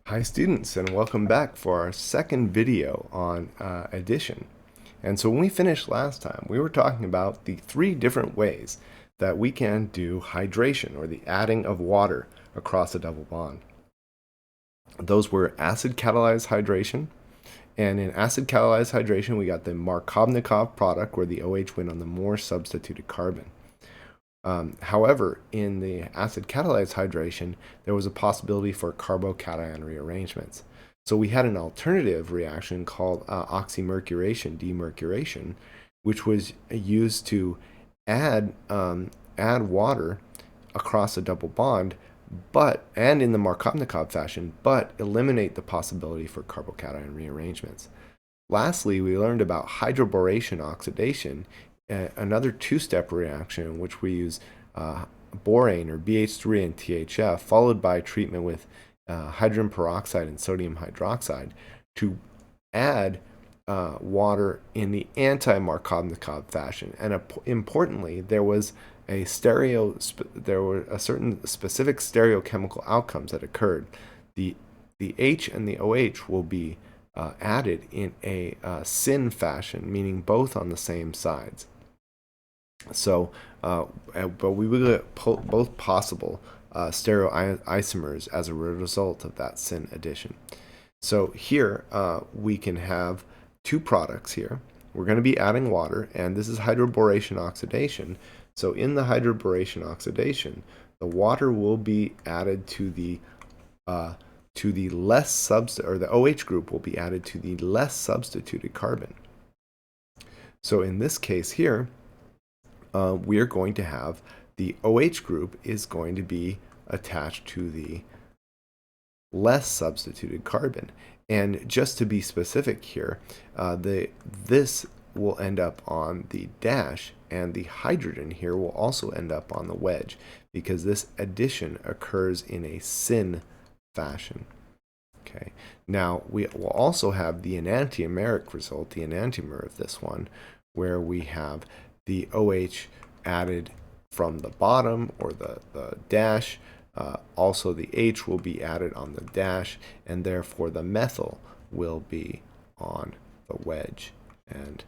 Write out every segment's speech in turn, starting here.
Hi students, and welcome back for our second video on addition. And so when we finished last time, we were talking about the three different ways that we can do hydration, or the adding of water across a double bond. Those were acid-catalyzed hydration, and in acid-catalyzed hydration we got the Markovnikov product, where the OH went on the more substituted carbon. However, in the acid-catalyzed hydration, there was a possibility for carbocation rearrangements. So we had an alternative reaction called oxymercuration, which was used to add water across a double bond, and in the Markovnikov fashion, but eliminate the possibility for carbocation rearrangements. Lastly, we learned about Hydroboration-Oxidation, another two-step reaction in which we use borane, or BH3, and THF, followed by treatment with hydrogen peroxide and sodium hydroxide to add water in the anti-Markovnikov fashion. And importantly, there were certain specific stereochemical outcomes that occurred. The H and the OH will be added in a Syn fashion, meaning both on the same sides. So, but we will get both possible stereoisomers as a result of that Syn addition. So here we can have two products here. We're going to be adding water, and this is hydroboration-oxidation. So in the hydroboration-oxidation, the water will be added to the less or the OH group will be added to the less substituted carbon. So in this case here, we are going to have the OH group is going to be attached to the less substituted carbon. And just to be specific here, this will end up on the dash, and the hydrogen here will also end up on the wedge, because this addition occurs in a Syn fashion. Okay. Now we will also have the enantiomeric result, the enantiomer of this one, where we have the OH added from the bottom, or the dash. Also the H will be added on the dash, and therefore the methyl will be on the wedge, and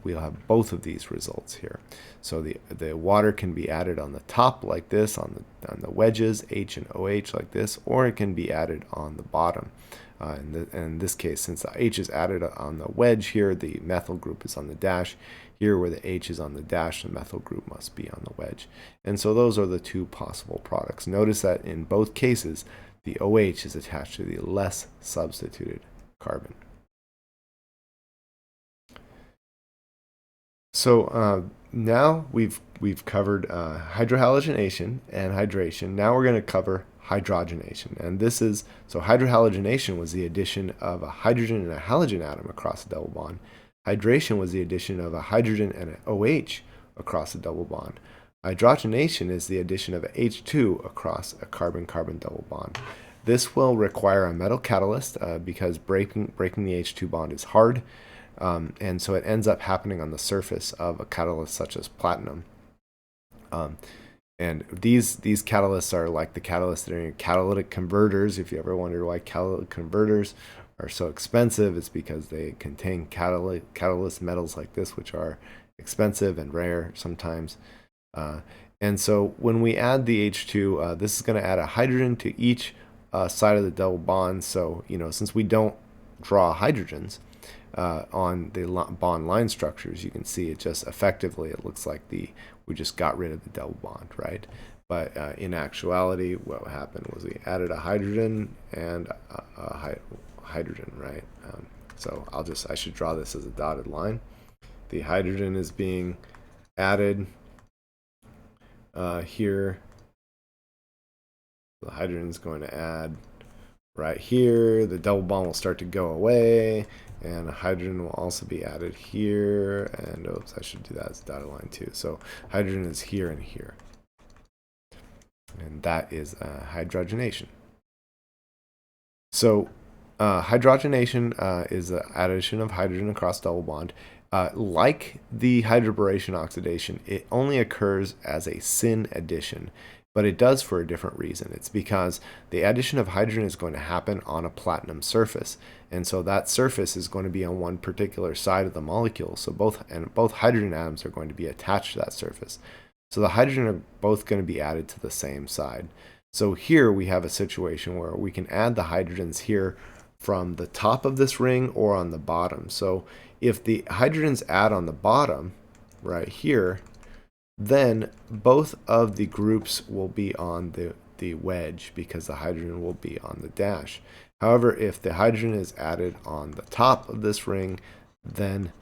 we'll have both of these results here. So the water can be added on the top like this, on the wedges, H and OH like this, or it can be added on the bottom. In this case, since the H is added on the wedge here, the methyl group is on the dash. Here, where the H is on the dash, the methyl group must be on the wedge. And so those are the two possible products. Notice that in both cases, the OH is attached to the less substituted carbon. So now we've covered hydrohalogenation and hydration. Now we're going to cover hydrogenation. And so hydrohalogenation was the addition of a hydrogen and a halogen atom across a double bond. Hydration was the addition of a hydrogen and an OH across a double bond. Hydrogenation is the addition of a H2 across a carbon-carbon double bond. This will require a metal catalyst because breaking the H2 bond is hard. And so it ends up happening on the surface of a catalyst such as platinum. And these catalysts are like the catalysts that are in catalytic converters. If you ever wonder why catalytic converters are so expensive, it's because they contain catalyst metals like this, which are expensive and rare sometimes. And so when we add the H2, this is going to add a hydrogen to each side of the double bond. So, since we don't draw hydrogens on the bond line structures, you can see it just effectively, it looks like we just got rid of the double bond, right? But in actuality, what happened was we added a hydrogen and a hydrogen, right? So I should draw this as a dotted line. The hydrogen is being added here. The hydrogen is going to add right here. The double bond will start to go away, and hydrogen will also be added here. And oops, I should do that as a dotted line too. So hydrogen is here and here, and that is hydrogenation. So hydrogenation is the addition of hydrogen across double bond. Like the hydroboration oxidation, it only occurs as a Syn addition. but it does for a different reason. It's because the addition of hydrogen is going to happen on a platinum surface, and so that surface is going to be on one particular side of the molecule. So both hydrogen atoms are going to be attached to that surface. So the hydrogen are both going to be added to the same side. So here we have a situation where we can add the hydrogens here from the top of this ring or on the bottom. So if the hydrogens add on the bottom, right here, then both of the groups will be on the wedge because the hydrogen will be on the dash. However, if the hydrogen is added on the top of this ring, then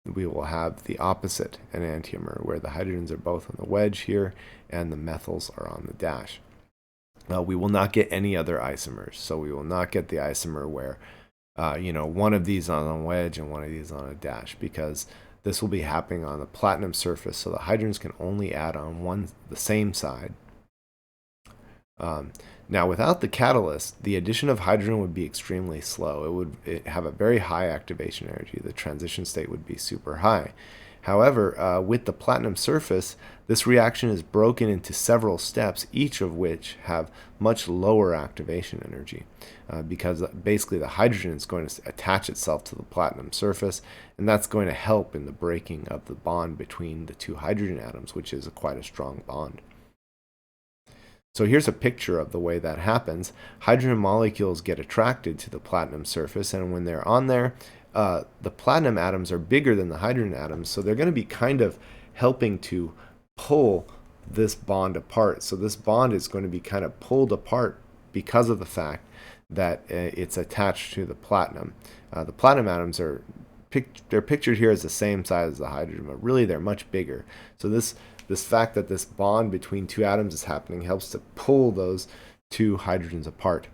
we will have the opposite enantiomer, where the hydrogens are both on the wedge here and the methyls are on the dash. We will not get any other isomers, so we will not get the isomer where one of these on a wedge and one of these on a dash, because this will be happening on the platinum surface, so the hydrogens can only add on the same side. Now, without the catalyst, the addition of hydrogen would be extremely slow. It would have a very high activation energy. The transition state would be super high. However, with the platinum surface, this reaction is broken into several steps, each of which have much lower activation energy, because basically the hydrogen is going to attach itself to the platinum surface, and that's going to help in the breaking of the bond between the two hydrogen atoms, which is quite a strong bond. So here's a picture of the way that happens. Hydrogen molecules get attracted to the platinum surface, and when they're on there, the platinum atoms are bigger than the hydrogen atoms, so they're going to be kind of helping to pull this bond apart. So this bond is going to be kind of pulled apart because of the fact that it's attached to the platinum. The platinum atoms they're pictured here as the same size as the hydrogen, but really they're much bigger. So this fact that this bond between two atoms is happening helps to pull those two hydrogens apart.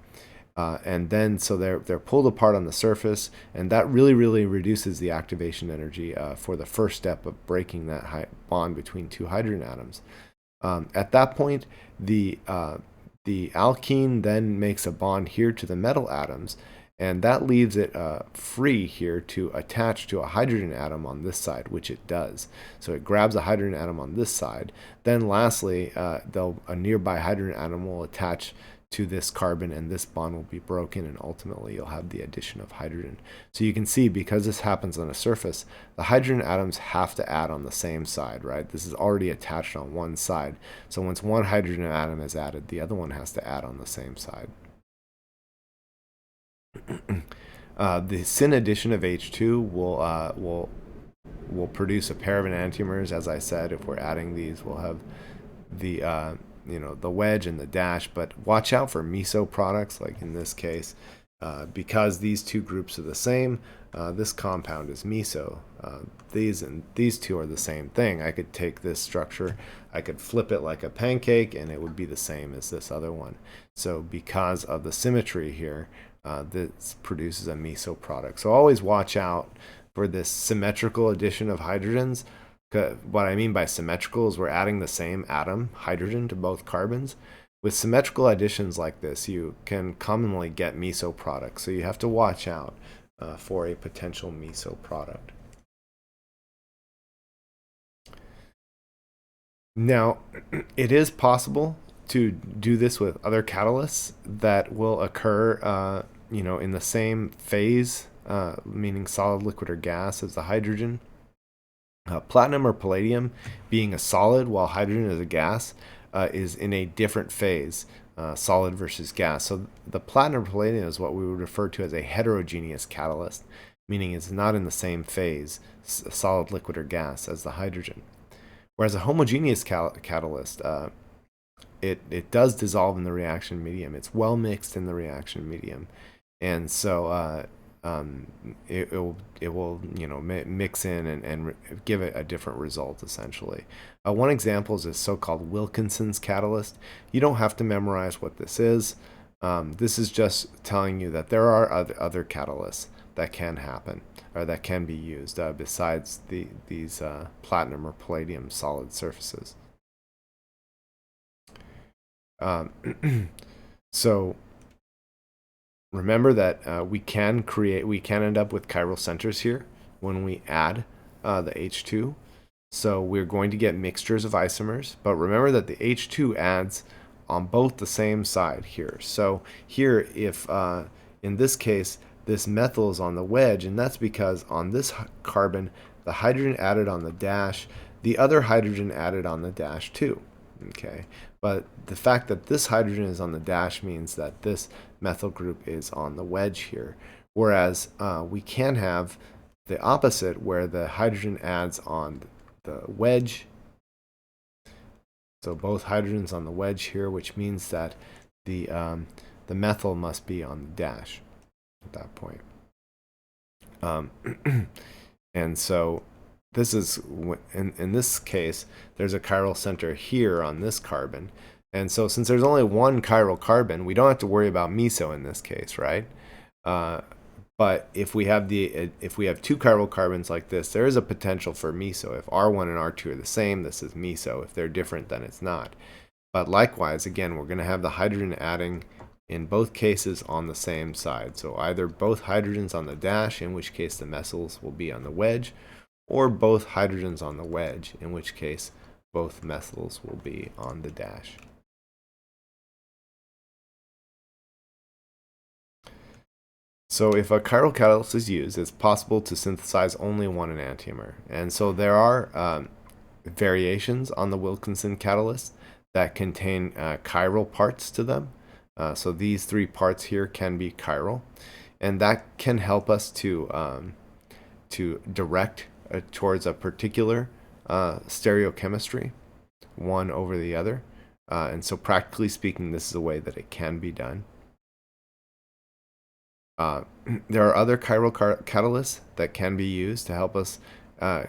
And then so they're pulled apart on the surface, and that really reduces the activation energy for the first step of breaking that bond between two hydrogen atoms. At that point, the alkene then makes a bond here to the metal atoms, and that leaves it free here to attach to a hydrogen atom on this side, which it does. So it grabs a hydrogen atom on this side. Then lastly, a nearby hydrogen atom will attach to this carbon, and this bond will be broken, and ultimately you'll have the addition of hydrogen. So you can see, because this happens on a surface, the hydrogen atoms have to add on the same side, right? This is already attached on one side. So once one hydrogen atom is added, the other one has to add on the same side. The Syn addition of H2 will produce a pair of enantiomers. As I said, if we're adding these, we'll have the wedge and the dash, but watch out for meso products, like in this case, because these two groups are the same. This compound is meso. These two are the same thing. I could take this structure, I could flip it like a pancake, and it would be the same as this other one. So because of the symmetry here, this produces a meso product. So always watch out for this symmetrical addition of hydrogens. What I mean by symmetrical is we're adding the same atom, hydrogen, to both carbons. With symmetrical additions like this, you can commonly get meso products, so you have to watch out for a potential meso product. Now, it is possible to do this with other catalysts that will occur in the same phase, meaning solid, liquid, or gas, as the hydrogen. Platinum or palladium, being a solid while hydrogen is a gas, is in a different phase, solid versus gas. So the platinum or palladium is what we would refer to as a heterogeneous catalyst, meaning it's not in the same phase, solid, liquid, or gas, as the hydrogen. Whereas a homogeneous catalyst, it does dissolve in the reaction medium. It's well mixed in the reaction medium, and so it will mix in and give it a different result, essentially. One example is this so-called Wilkinson's catalyst. You don't have to memorize what this is. This is just telling you that there are other catalysts that can happen, or that can be used besides these platinum or palladium solid surfaces. So remember that we can end up with chiral centers here when we add the H2. So we're going to get mixtures of isomers, but remember that the H2 adds on both the same side here. So here, if in this case, this methyl is on the wedge, and that's because on this carbon, the hydrogen added on the dash, the other hydrogen added on the dash too. Okay, but the fact that this hydrogen is on the dash means that this methyl group is on the wedge here. Whereas we can have the opposite, where the hydrogen adds on the wedge. So both hydrogens on the wedge here, which means that the methyl must be on the dash at that point. And so this is, in this case, there's a chiral center here on this carbon. And so since there's only one chiral carbon, we don't have to worry about meso in this case, right? But if we have two chiral carbons like this, there is a potential for meso. If R1 and R2 are the same, this is meso. If they're different, then it's not. But likewise, again, we're going to have the hydrogen adding in both cases on the same side. So either both hydrogens on the dash, in which case the methyls will be on the wedge, or both hydrogens on the wedge, in which case both methyls will be on the dash. So if a chiral catalyst is used, it's possible to synthesize only one enantiomer. And so there are variations on the Wilkinson catalyst that contain chiral parts to them. So these three parts here can be chiral, and that can help us to direct towards a particular stereochemistry, one over the other. And so practically speaking, this is a way that it can be done. There are other chiral catalysts that can be used to help us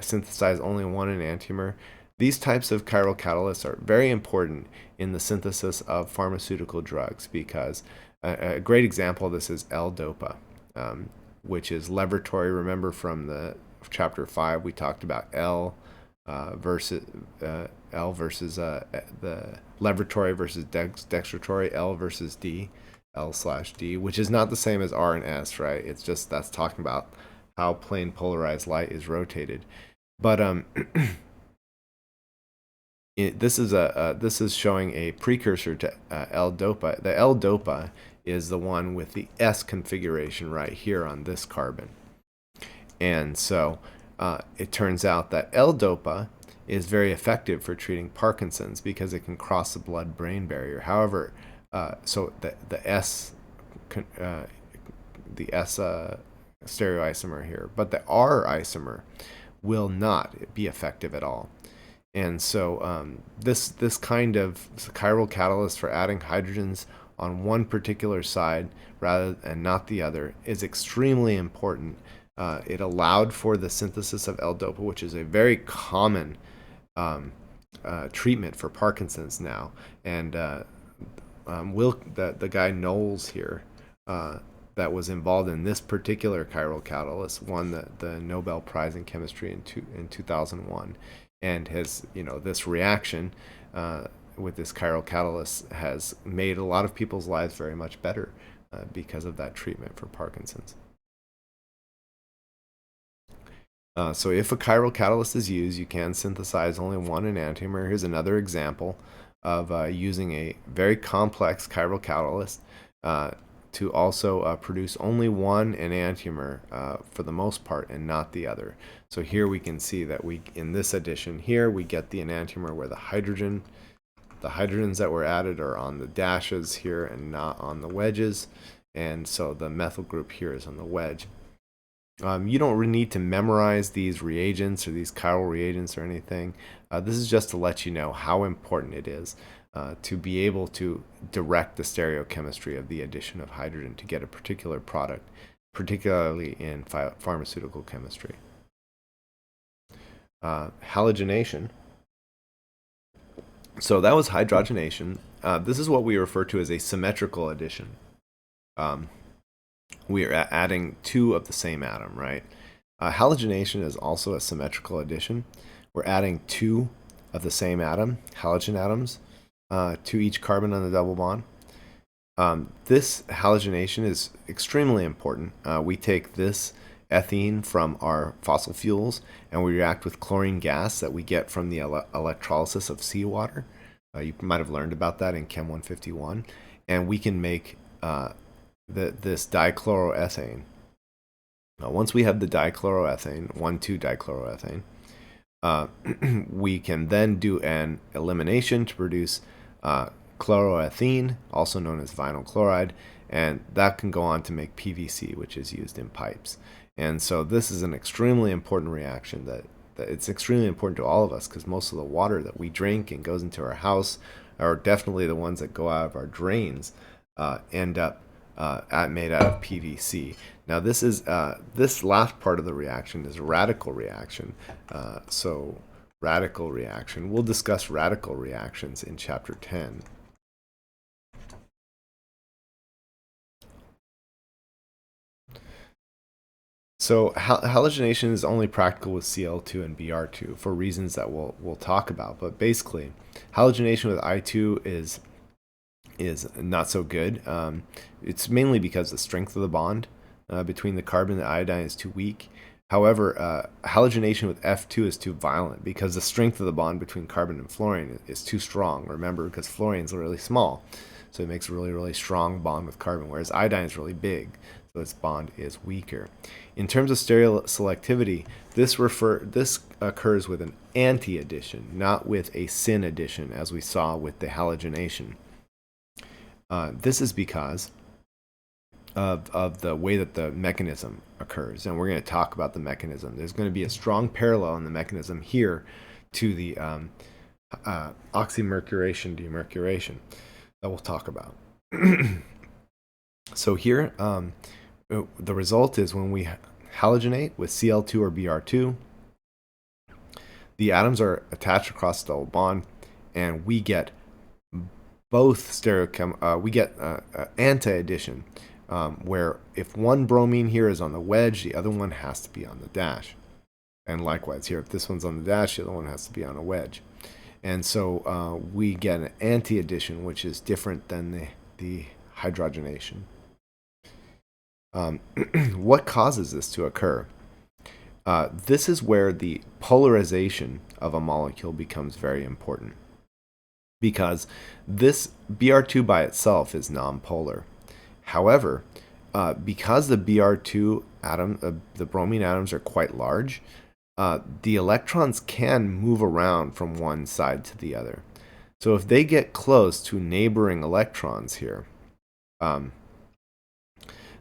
synthesize only one enantiomer. These types of chiral catalysts are very important in the synthesis of pharmaceutical drugs, because a great example of this is L-DOPA, which is laboratory. Remember from the chapter 5, we talked about L versus the laboratory versus dextratory, L versus D. L/D, which is not the same as R and S, right? It's just that's talking about how plane polarized light is rotated. But this is showing a precursor to L-DOPA. The L-DOPA is the one with the S configuration right here on this carbon. And so it turns out that L-DOPA is very effective for treating Parkinson's because it can cross the blood-brain barrier. However, so the S stereoisomer here, but the R isomer will not be effective at all. And so this kind of chiral catalyst for adding hydrogens on one particular side rather and not the other is extremely important. It allowed for the synthesis of L-DOPA, which is a very common treatment for Parkinson's now. And the guy Knowles here that was involved in this particular chiral catalyst won the Nobel Prize in Chemistry in 2001, and has, this reaction with this chiral catalyst has made a lot of people's lives very much better because of that treatment for Parkinson's. So if a chiral catalyst is used, you can synthesize only one enantiomer. Here's another example of using a very complex chiral catalyst to also produce only one enantiomer for the most part, and not the other. So here we can see that in this addition here, we get the enantiomer where the hydrogens that were added are on the dashes here and not on the wedges. And so the methyl group here is on the wedge. You don't really need to memorize these reagents or these chiral reagents or anything. This is just to let you know how important it is to be able to direct the stereochemistry of the addition of hydrogen to get a particular product, particularly in pharmaceutical chemistry. Halogenation. So that was hydrogenation. This is what we refer to as a symmetrical addition. We are adding two of the same atom, right? Halogenation is also a symmetrical addition. We're adding two of the same atom, halogen atoms, to each carbon on the double bond. This halogenation is extremely important. We take this ethene from our fossil fuels, and we react with chlorine gas that we get from the electrolysis of seawater. You might have learned about that in Chem 151. And we can make this dichloroethane. Now, once we have the dichloroethane, 1,2-dichloroethane, we can then do an elimination to produce chloroethene, also known as vinyl chloride, and that can go on to make PVC, which is used in pipes. And so this is an extremely important reaction that it's extremely important to all of us, because most of the water that we drink and goes into our house, are definitely the ones that go out of our drains, end up made out of PVC. Now this last part of the reaction is radical reaction. So radical reaction, we'll discuss radical reactions in chapter 10. So halogenation is only practical with Cl2 and Br2 for reasons that we'll talk about. But basically, halogenation with I2 is not so good. It's mainly because the strength of the bond between the carbon and the iodine is too weak. However, halogenation with F2 is too violent because the strength of the bond between carbon and fluorine is too strong. Remember, because fluorine is really small, so it makes a really, really strong bond with carbon, whereas iodine is really big, so its bond is weaker. In terms of stereoselectivity, this occurs with an anti-addition, not with a syn addition, as we saw with the halogenation. This is because of the way that the mechanism occurs, and we're going to talk about the mechanism. There's going to be a strong parallel in the mechanism here to the oxymercuration demercuration that we'll talk about. So here, the result is when we halogenate with Cl2 or Br2, the atoms are attached across the double bond, and we get both we get anti-addition, where if one bromine here is on the wedge, the other one has to be on the dash. And likewise here, if this one's on the dash, the other one has to be on a wedge. And so we get an anti-addition, which is different than the hydrogenation. What causes this to occur? This is where the polarization of a molecule becomes very important, because this Br2 by itself is nonpolar. However, because the Br2 atom, the bromine atoms are quite large, the electrons can move around from one side to the other. So if they get close to neighboring electrons here,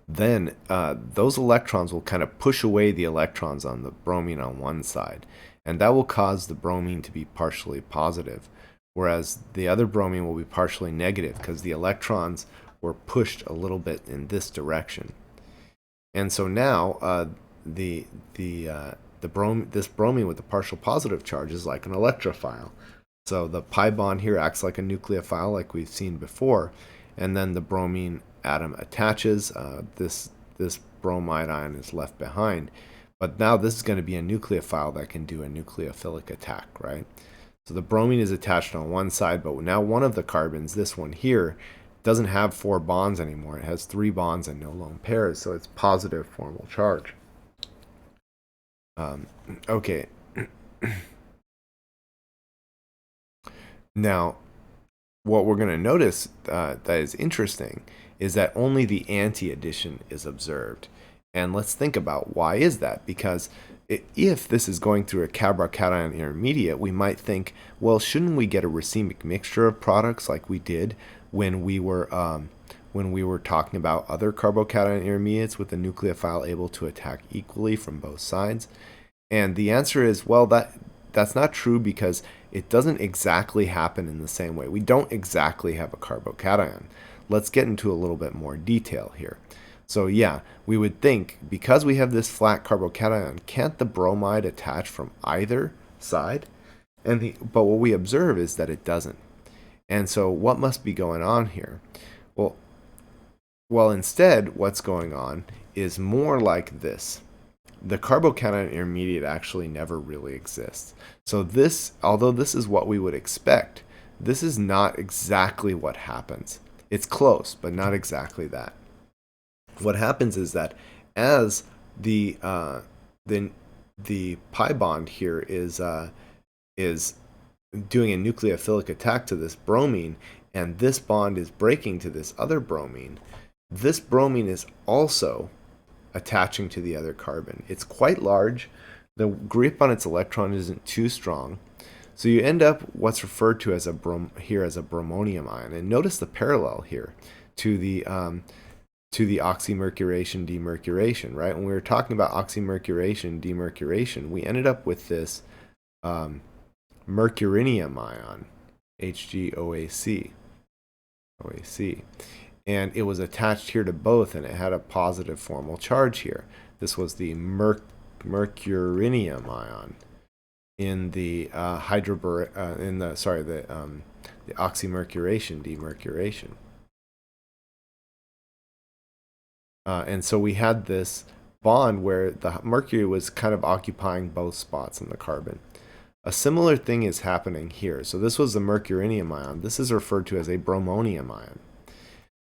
then those electrons will kind of push away the electrons on the bromine on one side, and that will cause the bromine to be partially positive, whereas the other bromine will be partially negative because the electrons were pushed a little bit in this direction. And so now this bromine with the partial positive charge is like an electrophile. So the pi bond here acts like a nucleophile, like we've seen before, and then the bromine atom attaches. This bromide ion is left behind, but now this is going to be a nucleophile that can do a nucleophilic attack, right? So the bromine is attached on one side, but now one of the carbons, this one here, doesn't have 4 bonds anymore. It has 3 bonds and no lone pairs, so it's positive formal charge. Okay. Now, what we're going to notice that is interesting is that only the anti-addition is observed. And let's think about why is that? Because if this is going through a carbocation intermediate, we might think, well, shouldn't we get a racemic mixture of products like we did when we were talking about other carbocation intermediates with the nucleophile able to attack equally from both sides? And the answer is, well, that's not true, because it doesn't exactly happen in the same way. We don't exactly have a carbocation. Let's get into a little bit more detail here. So yeah, we would think, because we have this flat carbocation, can't the bromide attach from either side? But what we observe is that it doesn't. And so what must be going on here? Well, instead, what's going on is more like this. The carbocation intermediate actually never really exists. So this, although this is what we would expect, this is not exactly what happens. It's close, but not exactly that. What happens is that as the the pi bond here is doing a nucleophilic attack to this bromine, and this bond is breaking to this other bromine. This bromine is also attaching to the other carbon. It's quite large. The grip on its electron isn't too strong. So you end up what's referred to as a here as a bromonium ion. And notice the parallel here to the oxymercuration demercuration, right? When we were talking about oxymercuration demercuration, we ended up with this mercurinium ion, HgOAc, OAc. And it was attached here to both, and it had a positive formal charge here. This was the mercurinium ion in the the oxymercuration demercuration. And so we had this bond where the mercury was kind of occupying both spots in the carbon. A similar thing is happening here. So this was the mercurinium ion. This is referred to as a bromonium ion.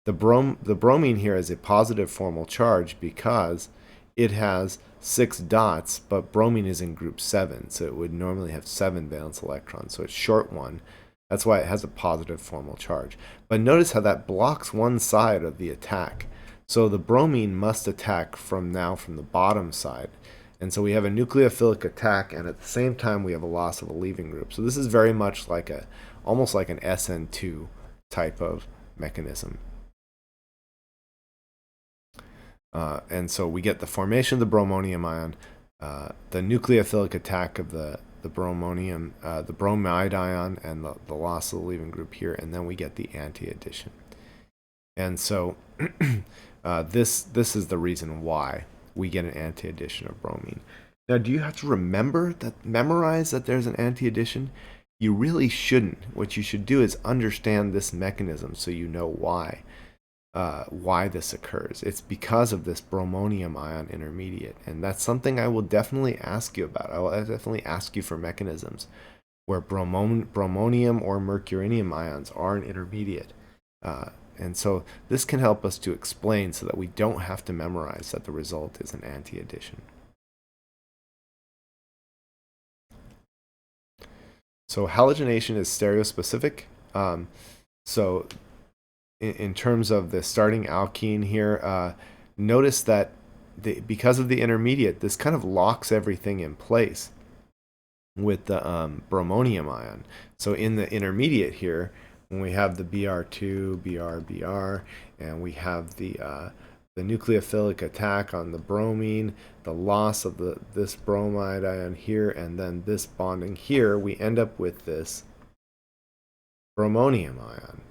The bromine here has a positive formal charge because it has 6 dots, but bromine is in group 7, so it would normally have 7 valence electrons, so it's short one. That's why it has a positive formal charge. But notice how that blocks one side of the attack. So the bromine must attack from the bottom side. And so we have a nucleophilic attack, and at the same time we have a loss of a leaving group. So this is very much like almost like an SN2 type of mechanism. And so we get the formation of the bromonium ion, the nucleophilic attack of the bromonium, the bromide ion, and the loss of the leaving group here, and then we get the anti-addition. And so this is the reason why we get an anti-addition of bromine. Now, do you have to memorize that there's an anti-addition? You really shouldn't. What you should do is understand this mechanism so you know why this occurs. It's because of this bromonium ion intermediate, and that's something I will definitely ask you about. I will definitely ask you for mechanisms where bromonium or mercurinium ions are an intermediate. And so this can help us to explain so that we don't have to memorize that the result is an anti-addition. So halogenation is stereospecific. So in terms of the starting alkene here, notice that because of the intermediate, this kind of locks everything in place with the bromonium ion. So in the intermediate here, when we have the Br2, Br, and we have the nucleophilic attack on the bromine, the loss of this bromide ion here, and then this bonding here, we end up with this bromonium ion.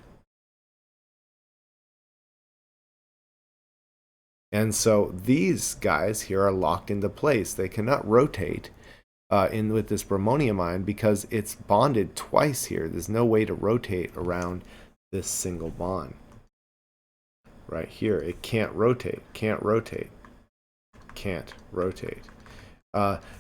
And so these guys here are locked into place. They cannot rotate with this bromonium ion because it's bonded twice here. There's no way to rotate around this single bond. Right here, it can't rotate.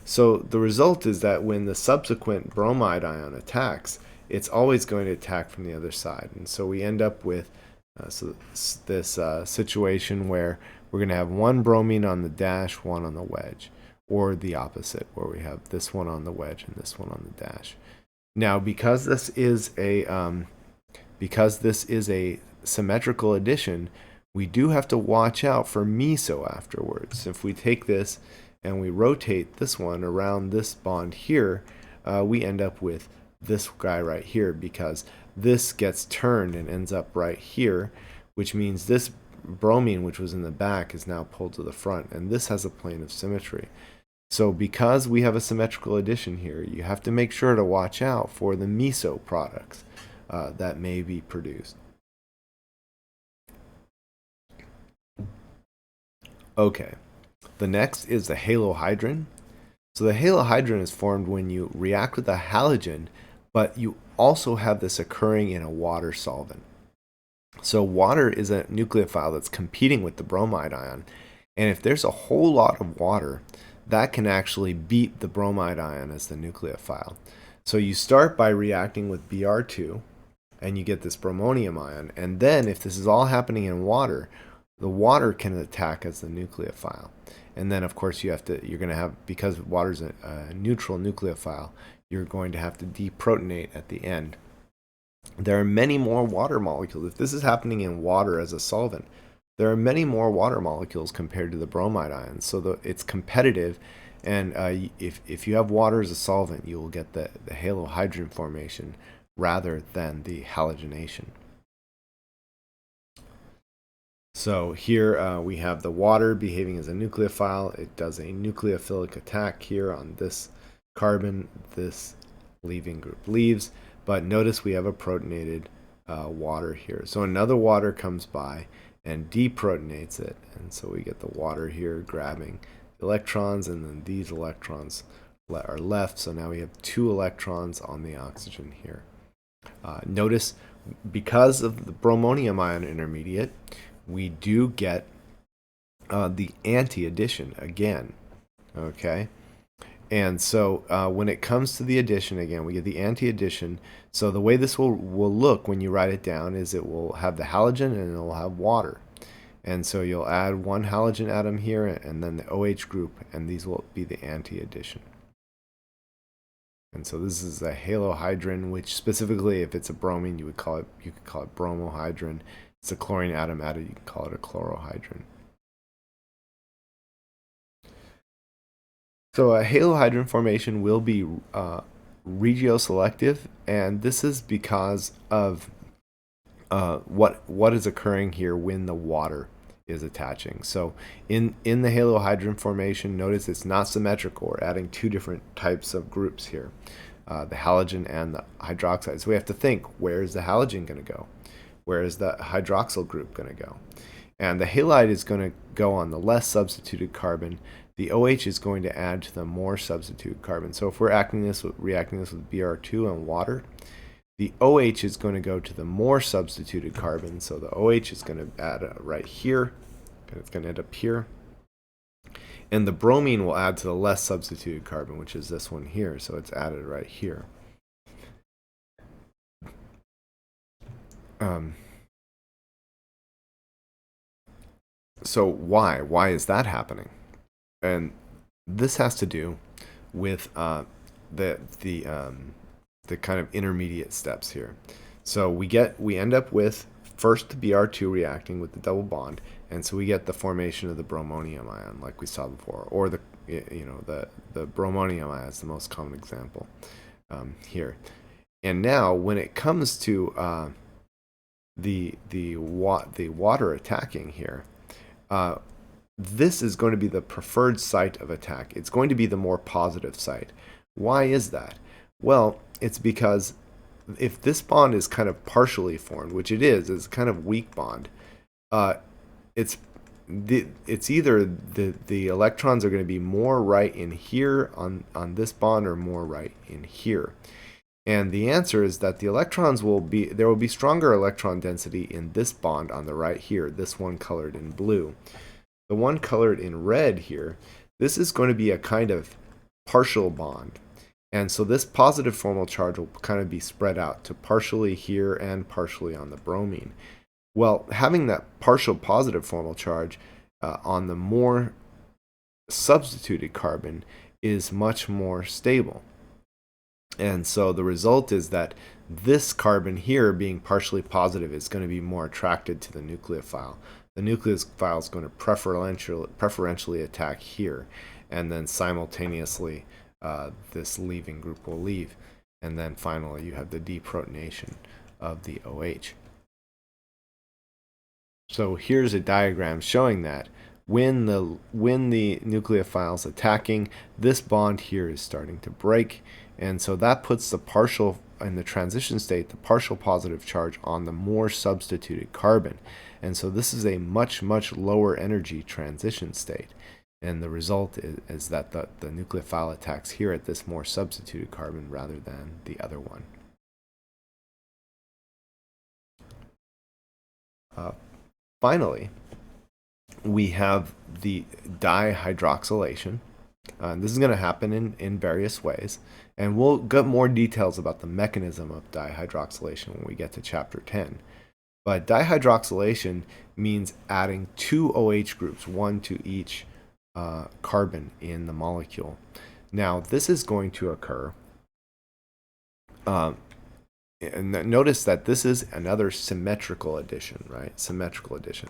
So the result is that when the subsequent bromide ion attacks, it's always going to attack from the other side. And so we end up with this situation where we're going to have one bromine on the dash, one on the wedge, or the opposite, where we have this one on the wedge and this one on the dash. Now, because this is a symmetrical addition, we do have to watch out for meso afterwards. If we take this and we rotate this one around this bond here, we end up with this guy right here, because this gets turned and ends up right here, which means this bromine, which was in the back, is now pulled to the front, and this has a plane of symmetry. So because we have a symmetrical addition here, you have to make sure to watch out for the meso products that may be produced. Okay, the next is the halohydrin. So the halohydrin is formed when you react with a halogen, but you also have this occurring in a water solvent. So water is a nucleophile that's competing with the bromide ion, and if there's a whole lot of water, that can actually beat the bromide ion as the nucleophile. So you start by reacting with Br2, and you get this bromonium ion, and then if this is all happening in water, the water can attack as the nucleophile. And then, of course, you're going to have, because water's a neutral nucleophile, you're going to have to deprotonate at the end. There are many more water molecules. If this is happening in water as a solvent, there are many more water molecules compared to the bromide ions. So it's competitive, and if you have water as a solvent, you will get the Halohydrin formation rather than the halogenation. So here we have the water behaving as a nucleophile. It does a nucleophilic attack here on this carbon. This leaving group leaves. But notice we have a protonated water here. So another water comes by and deprotonates it. And so we get the water here grabbing the electrons, and then these electrons are left. So now we have 2 electrons on the oxygen here. Notice, because of the bromonium ion intermediate, we do get the anti-addition again, okay? And so when it comes to the addition, again, we get the anti-addition. So the way this will look when you write it down is it will have the halogen and it will have water. And so you'll add 1 halogen atom here and then the OH group, and these will be the anti-addition. And so this is a halohydrin, which specifically, if it's a bromine, you could call it bromohydrin. It's a chlorine atom added, you can call it a chlorohydrin. So a halohydrin formation will be regioselective, and this is because of what is occurring here when the water is attaching. So in the halohydrin formation, notice it's not symmetrical. We're adding 2 different types of groups here, the halogen and the hydroxide. So we have to think, where is the halogen going to go? Where is the hydroxyl group going to go? And the halide is going to go on the less substituted carbon. The OH is going to add to the more substituted carbon. So if we're reacting this with Br2 and water, the OH is going to go to the more substituted carbon. So the OH is going to add right here, and it's going to end up here. And the bromine will add to the less substituted carbon, which is this one here. So it's added right here. So why is that happening? And this has to do with the kind of intermediate steps here. So we end up with first the Br2 reacting with the double bond, and so we get the formation of the bromonium ion, like we saw before, or the bromonium ion is the most common example here. And now when it comes to the water attacking here, this is going to be the preferred site of attack. It's going to be the more positive site. Why is that? Well, it's because if this bond is kind of partially formed, which it is, it's kind of weak bond, it's either the electrons are going to be more right in here on this bond or more right in here. And the answer is that there will be stronger electron density in this bond on the right here, this one colored in blue. The one colored in red here, this is going to be a kind of partial bond. And so this positive formal charge will kind of be spread out to partially here and partially on the bromine. Well, having that partial positive formal charge on the more substituted carbon is much more stable. And so the result is that this carbon here, being partially positive, is going to be more attracted to the nucleophile. The nucleophile is going to preferentially attack here, and then simultaneously this leaving group will leave. And then finally you have the deprotonation of the OH. So here's a diagram showing that when the nucleophile is attacking, this bond here is starting to break, and so that puts the partial, in the transition state, the partial positive charge on the more substituted carbon. And so this is a much lower energy transition state, and the result is that the nucleophile attacks here at this more substituted carbon rather than the other one. Finally, we have the dihydroxylation. This is going to happen in various ways, and we'll get more details about the mechanism of dihydroxylation when we get to chapter 10. But dihydroxylation means adding 2 OH groups, one to each carbon in the molecule. Now, this is going to occur. And notice that this is another symmetrical addition, right? Symmetrical addition.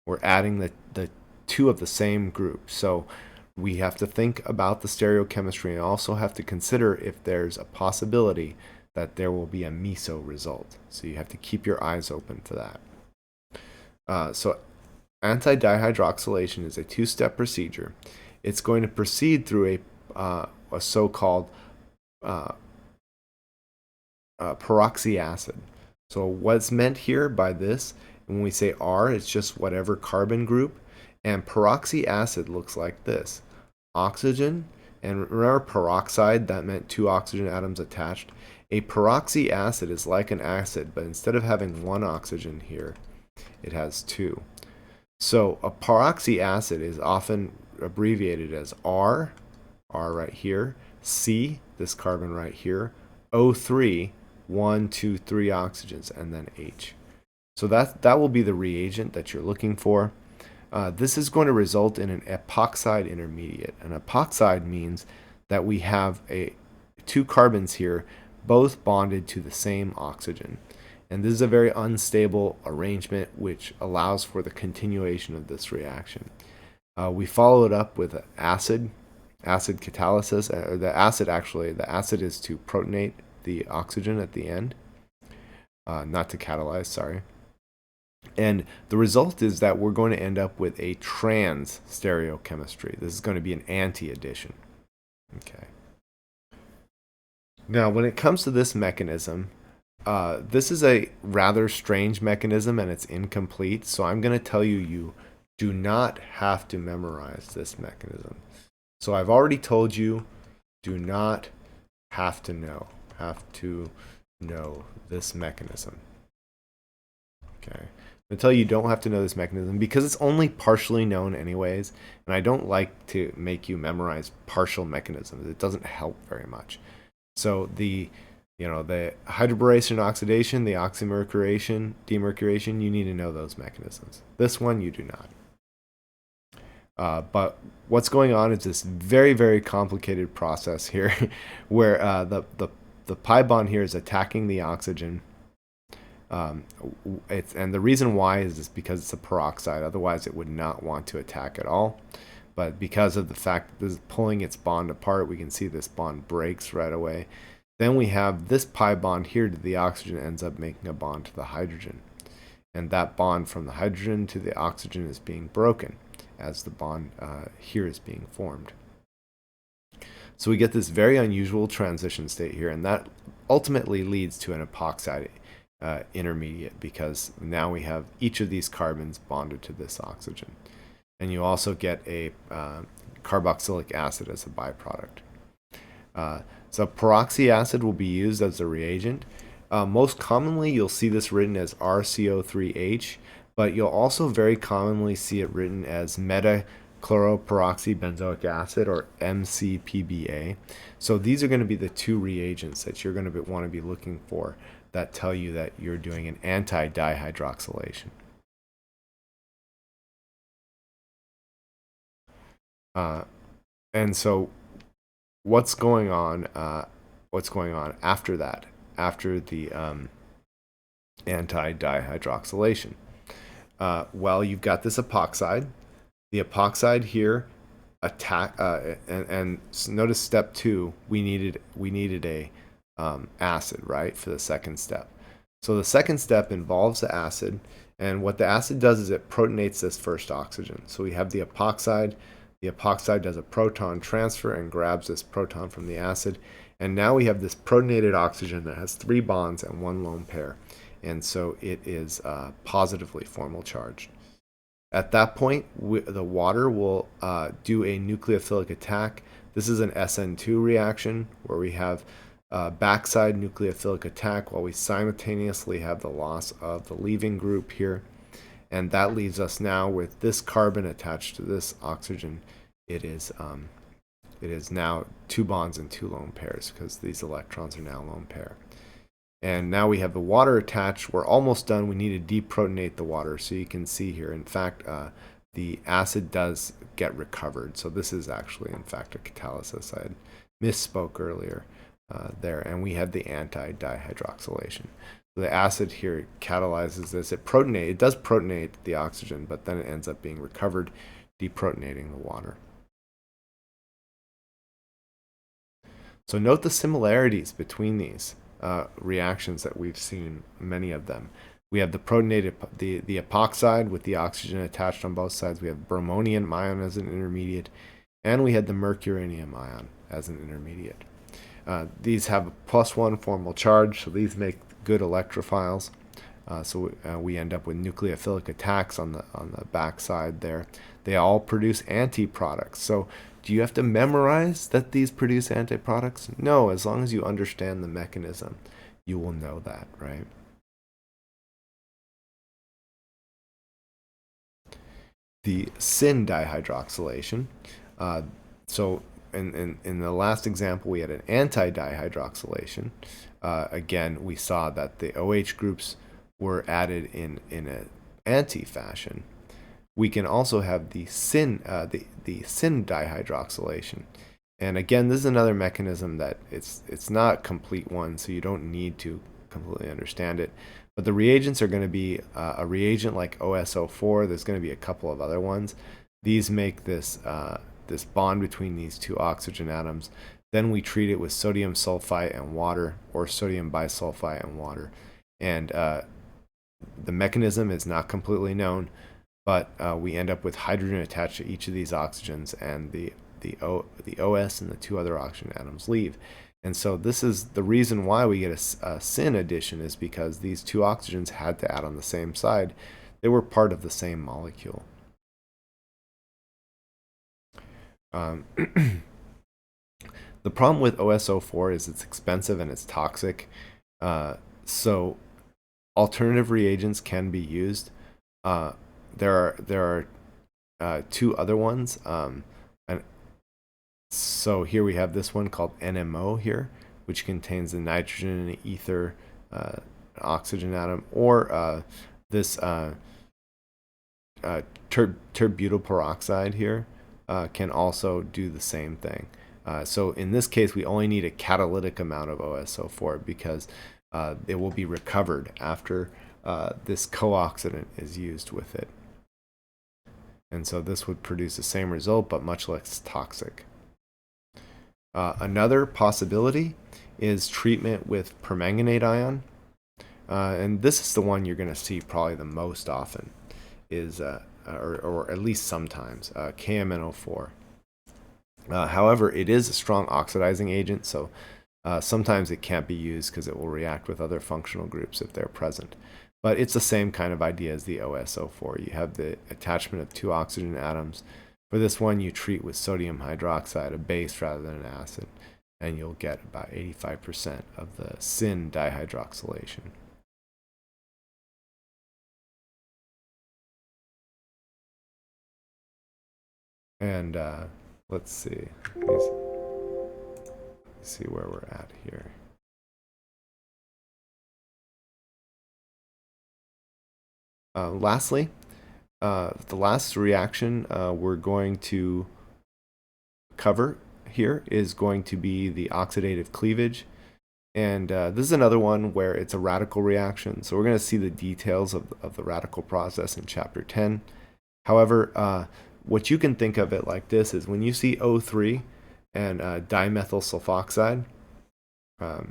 We're adding the two of the same group. So we have to think about the stereochemistry and also have to consider if there's a possibility that there will be a meso result. So you have to keep your eyes open to that. So anti-dihydroxylation is a two-step procedure. It's going to proceed through a so-called peroxy acid. So what's meant here by this, when we say R, it's just whatever carbon group, and peroxy acid looks like this. Oxygen, and remember peroxide, that meant two oxygen atoms attached. A peroxy acid is like an acid, but instead of having one oxygen here, it has two. So a peroxy acid is often abbreviated as R right here, C, this carbon right here, O3, 1, 2, 3 oxygens, and then H. So that will be the reagent that you're looking for. This is going to result in an epoxide intermediate. An epoxide means that we have two carbons here, both bonded to the same oxygen. And this is a very unstable arrangement which allows for the continuation of this reaction. We follow it up with acid catalysis. The acid is to protonate the oxygen at the end, not to catalyze, sorry. And the result is that we're going to end up with a trans stereochemistry. This is going to be an anti-addition. Okay. Now, when it comes to this mechanism, this is a rather strange mechanism and it's incomplete. So I'm going to tell you, you do not have to memorize this mechanism. So I've already told you, do not have to know this mechanism. Okay. I'm going to tell you don't have to know this mechanism because it's only partially known anyways, and I don't like to make you memorize partial mechanisms. It doesn't help very much. So the Hydroboration-Oxidation, the oxymercuration, demercuration, you need to know those mechanisms. This one you do not. But what's going on is this very, very complicated process here where the pi bond here is attacking the oxygen. And the reason why is because it's a peroxide. Otherwise, it would not want to attack at all. But because of the fact that this is pulling its bond apart, we can see this bond breaks right away. Then we have this pi bond here to the oxygen ends up making a bond to the hydrogen. And that bond from the hydrogen to the oxygen is being broken as the bond here is being formed. So we get this very unusual transition state here, and that ultimately leads to an epoxide intermediate because now we have each of these carbons bonded to this oxygen. And you also get a carboxylic acid as a byproduct. So peroxy acid will be used as a reagent. Most commonly, you'll see this written as RCO3H, but you'll also very commonly see it written as metachloroperoxybenzoic acid, or MCPBA. So these are going to be the two reagents that you're going to want to be looking for that tell you that you're doing an anti-dihydroxylation. And so what's going on after that, after the anti-dihydroxylation? Well, you've got this epoxide. The epoxide here and notice step 2, we needed a acid, right, for the second step. So the second step involves the acid, and what the acid does is it protonates this first oxygen. So we have the epoxide. The epoxide does a proton transfer and grabs this proton from the acid, and now we have this protonated oxygen that has 3 bonds and 1 lone pair, and so it is positively formal charged. At that point, the water will do a nucleophilic attack. This is an SN2 reaction where we have backside nucleophilic attack while we simultaneously have the loss of the leaving group here. And that leaves us now with this carbon attached to this oxygen. It is now 2 bonds and 2 lone pairs because these electrons are now lone pair. And now we have the water attached. We're almost done. We need to deprotonate the water. So you can see here, in fact, the acid does get recovered. So this is actually, in fact, a catalysis. I had misspoke earlier there, and we had the anti-dihydroxylation. So the acid here catalyzes this. It does protonate the oxygen, but then it ends up being recovered, deprotonating the water. So note the similarities between these reactions that we've seen, many of them. We have the protonated, the epoxide with the oxygen attached on both sides. We have bromonium ion as an intermediate, and we had the mercurinium ion as an intermediate. These have a +1 formal charge, so these make good electrophiles. So we end up with nucleophilic attacks on the back side there. They all produce anti-products. So do you have to memorize that these produce anti-products? No, as long as you understand the mechanism, you will know that, right? The Syn Dihydroxylation. So in the last example, we had an anti-dihydroxylation. Again, we saw that the OH groups were added in an anti-fashion. We can also have the Syn dihydroxylation. And again, this is another mechanism that it's not a complete one, so you don't need to completely understand it. But the reagents are going to be a reagent like OSO4. There's going to be a couple of other ones. These make this this bond between these two oxygen atoms. Then we treat it with sodium sulfite and water, or sodium bisulfite and water. And the mechanism is not completely known, but we end up with hydrogen attached to each of these oxygens, and the OS and the two other oxygen atoms leave. And so this is the reason why we get a Syn addition, is because these two oxygens had to add on the same side. They were part of the same molecule. The problem with OSO4 is it's expensive and it's toxic. So alternative reagents can be used. There are two other ones. And so here we have this one called NMO here, which contains the nitrogen and ether oxygen atom, or this terbutyl peroxide here can also do the same thing. So in this case, we only need a catalytic amount of OSO4 because it will be recovered after this co-oxidant is used with it. And so this would produce the same result, but much less toxic. Another possibility is treatment with permanganate ion. And this is the one you're going to see probably the most often, is or at least sometimes, KMNO4. However, it is a strong oxidizing agent, so sometimes it can't be used because it will react with other functional groups if they're present. But it's the same kind of idea as the OSO4. You have the attachment of two oxygen atoms. For this one, you treat with sodium hydroxide, a base rather than an acid, and you'll get about 85% of the Syn dihydroxylation. And let's see. Let's see where we're at here. Lastly, the last reaction we're going to cover here is going to be the oxidative cleavage. And this is another one where it's a radical reaction. So we're going to see the details of the radical process in Chapter 10. However, what you can think of it like this is when you see O3 and dimethyl sulfoxide, or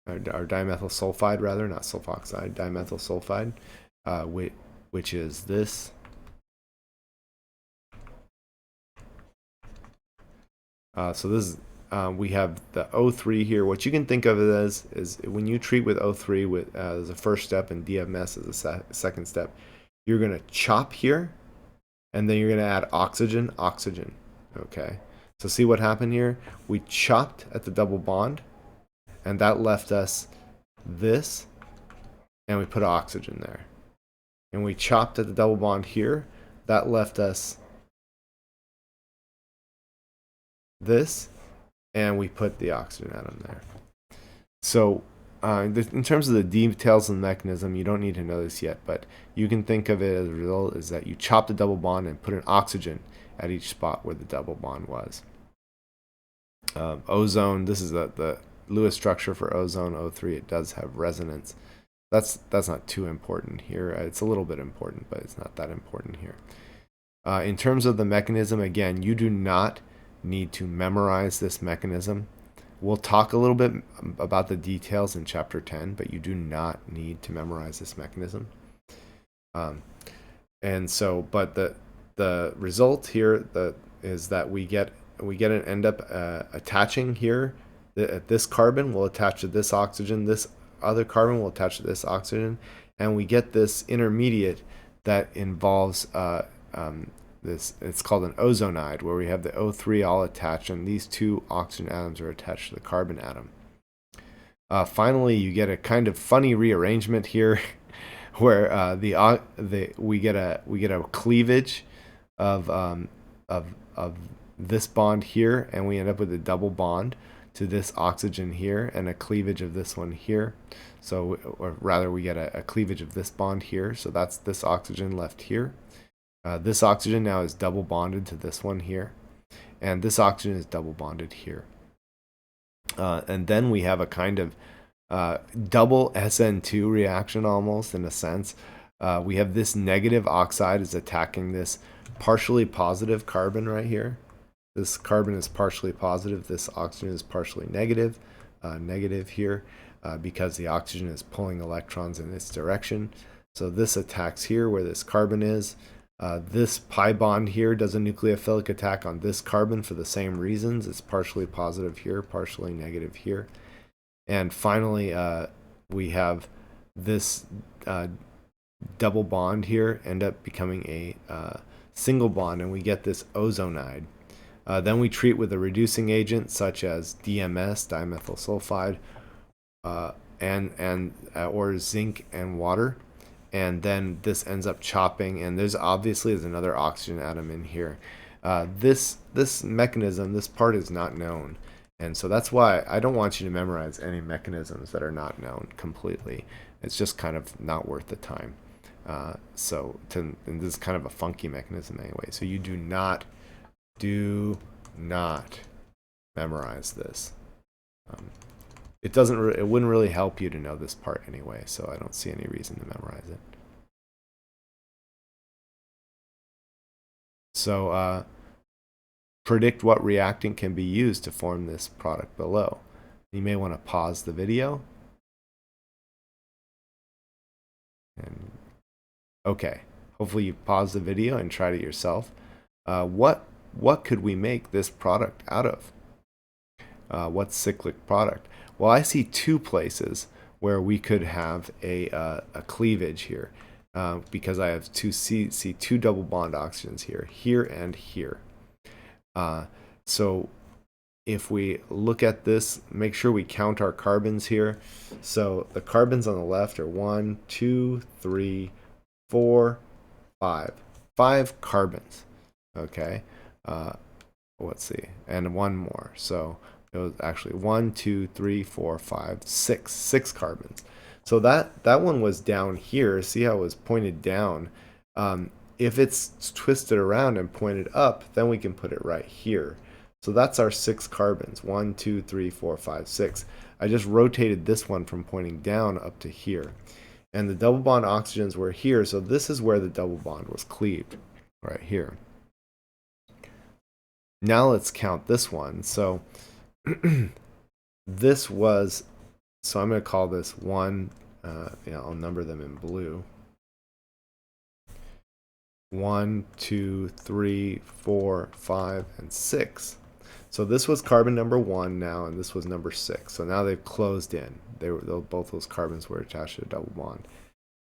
dimethyl sulfide rather, not sulfoxide, dimethyl sulfide, which is this. So this is, we have the O3 here. What you can think of it as is when you treat with O3 with as a first step and DMS as a second step, you're going to chop here, and then you're going to add oxygen, oxygen. Okay. So see what happened here? We chopped at the double bond, and that left us this, and we put oxygen there. And we chopped at the double bond here, that left us this, and we put the oxygen atom there. So in terms of the details of the mechanism, you don't need to know this yet, but you can think of it as a result is that you chop the double bond and put an oxygen at each spot where the double bond was. Ozone, this is the Lewis structure for ozone, O3. It does have resonance. That's not too important here. It's a little bit important, but it's not that important here. In terms of the mechanism, again, you do not need to memorize this mechanism. We'll talk a little bit about the details in chapter 10, but you do not need to memorize this mechanism. And so, but the result here is that we end up attaching here. This carbon will attach to this oxygen. This other carbon will attach to this oxygen, and we get this intermediate that involves this. It's called an ozonide, where we have the O3 all attached, and these two oxygen atoms are attached to the carbon atom. Finally, you get a kind of funny rearrangement here, where we get a cleavage of this bond here, and we end up with a double bond to this oxygen here, and a cleavage of this one here. So, or rather, we get a cleavage of this bond here. So that's this oxygen left here. This oxygen now is double bonded to this one here, and this oxygen is double bonded here. And then we have a kind of double SN2 reaction, almost in a sense. We have this negative oxide is attacking this partially positive carbon right here. This carbon is partially positive. This oxygen is partially negative, negative here, because the oxygen is pulling electrons in this direction. So this attacks here where this carbon is. This pi bond here does a nucleophilic attack on this carbon for the same reasons. It's partially positive here, partially negative here. And finally, we have this double bond here end up becoming a single bond, and we get this ozonide. Then we treat with a reducing agent such as DMS, dimethyl sulfide, or zinc and water. And then this ends up chopping, and there's another oxygen atom in here. This mechanism, this part is not known, and so that's why I don't want you to memorize any mechanisms that are not known completely. It's just kind of not worth the time. And this is kind of a funky mechanism anyway. So you do not memorize this. It wouldn't really help you to know this part anyway, so I don't see any reason to memorize it. So predict what reactant can be used to form this product below. You may want to pause the video. And okay, hopefully you pause the video and tried it yourself. What could we make this product out of? What cyclic product? Well, I see two places where we could have a cleavage here, because I have two double bond oxygens here and here. So if we look at this, make sure we count our carbons here. So the carbons on the left are 1, 2, 3, 4, 5. 5 carbons. Okay. Let's see, and one more. So it was actually 1, 2, 3, 4, 5, 6. 6 carbons. So that one was down here. See how it was pointed down? If it's twisted around and pointed up, then we can put it right here. So that's our 6 carbons. 1, 2, 3, 4, 5, 6. I just rotated this one from pointing down up to here. And the double bond oxygens were here, so this is where the double bond was cleaved, right here. Now let's count this one. So this was, so I'm going to call this 1, I'll number them in blue. 1, 2, 3, 4, 5, and 6. So this was carbon number 1 now, and this was number 6. So now they've closed in. Both those carbons were attached to a double bond.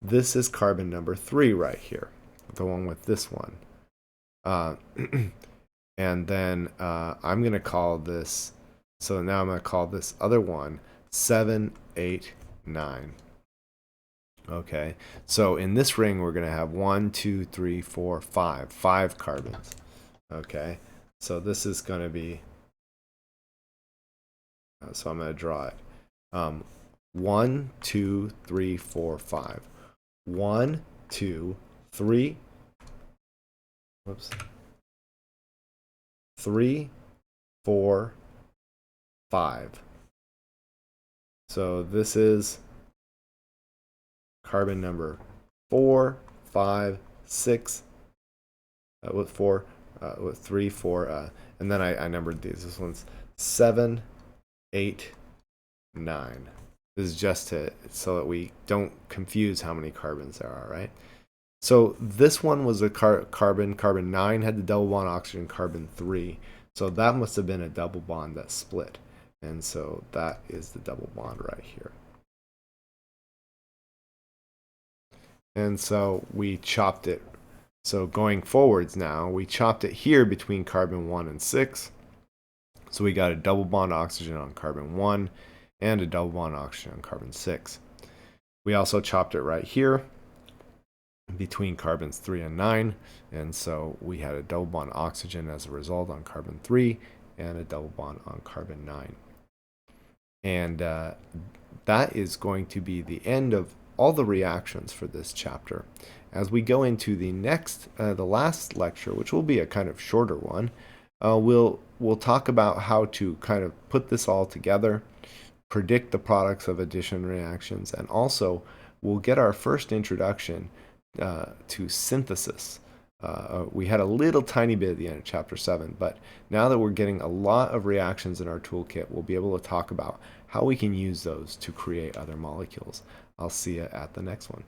This is carbon number 3 right here, the one with this one. And then I'm going to call this, so now I'm going to call this other one 7, 8, 9. Okay, so in this ring we're going to have 1, 2, 3, 4, 5. 5 carbons. Okay, so this is going to be, so I'm going to draw it. 1, 2, 3, 4, 5. 1, 2, 3. Whoops. 3, 4, 5. So this is carbon number 4, 5, 6, with 4, with 3, 4, and then I numbered these. This one's 7, 8, 9. This is just so that we don't confuse how many carbons there are, right? So this one was a carbon 9 had the double bond oxygen, carbon 3. So that must have been a double bond that split. And so that is the double bond right here. And so we chopped it. So going forwards now, we chopped it here between carbon 1 and 6. So we got a double bond oxygen on carbon 1 and a double bond oxygen on carbon 6. We also chopped it right here between carbons 3 and 9, and so we had a double bond oxygen as a result on carbon 3 and a double bond on carbon 9. And that is going to be the end of all the reactions for this chapter. As we go into the last lecture, which will be a kind of shorter one, we'll talk about how to kind of put this all together, predict the products of addition reactions, and also we'll get our first introduction to synthesis. We had a little tiny bit at the end of chapter 7, but now that we're getting a lot of reactions in our toolkit, we'll be able to talk about how we can use those to create other molecules. I'll see you at the next one.